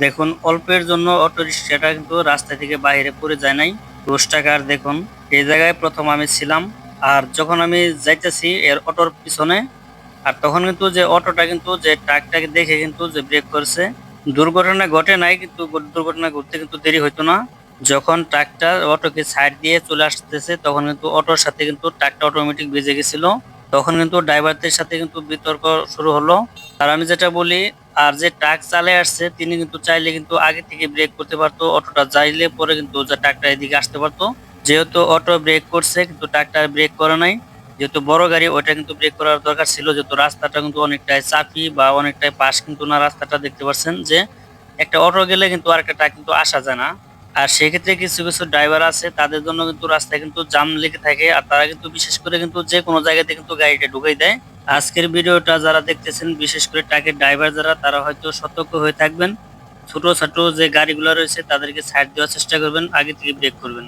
দেখুন অল্পের জন্য অটো রিক্সাটা কিন্তু রাস্তা থেকে বাইরে পড়ে যায় নাই। 10 টাকার দেখুন এই জায়গায় প্রথম আমি ছিলাম। আর যখন আমি যাইতেছি এর অটোর পিছনে, আর তখন কিন্তু যে অটোটা কিন্তু যে ট্রাকটাকে দেখে কিন্তু যে ব্রেক করছে। দুর্ঘটনা ঘটে নাই, কিন্তু দুর্ঘটনা ঘটতে কিন্তু দেরি হইতো না। যখন ট্রাকটা অটোকে সাইড দিয়ে চলে আসতেছে তখন কিন্তু অটোর সাথে কিন্তু ট্রাকটা অটোমেটিক বেজে গেছিল। তখন কিন্তু ড্রাইভারদের সাথে কিন্তু বিতর্ক শুরু হলো। আর আমি যেটা বলি, আর যে ট্রাক চালিয়ে আসছে তিনি কিন্তু চাইলে কিন্তু আগে থেকে ব্রেক করতে পারতো, অটোটা যাইলে পরে কিন্তু যে ট্রাকটা এদিকে আসতে পারতো। যেহেতু অটো ব্রেক করছে কিন্তু ট্রাকটা ব্রেক করে নাই। যেহেতু বড় গাড়ি ওইটা কিন্তু ব্রেক করার দরকার ছিল, যেহেতু রাস্তাটা কিন্তু অনেকটাই চাপি বা অনেকটাই পাশ কিন্তু না, রাস্তাটা দেখতে পাচ্ছেন যে একটা অটো গেলে কিন্তু আরেকটা ট্রাক কিন্তু আসা যায় না। আর সেক্ষেত্রে কিছু কিছু ড্রাইভার আছে তাদের জন্য কিন্তু রাস্তায় কিন্তু জাম লেগে থাকে, আর তারা কিন্তু বিশেষ করে কিন্তু যে কোনো জায়গাতে কিন্তু গাড়িটা ঢুকাই দেয়। আজকের ভিডিওটা যারা দেখতেছেন বিশেষ করে ট্রাকের ড্রাইভার যারা, তারা হয়তো সতর্ক হয়ে থাকবেন। ছোট ছোট যে গাড়িগুলো রয়েছে তাদেরকে সাইড দেওয়ার চেষ্টা করবেন, আগে থেকে ব্রেক করবেন।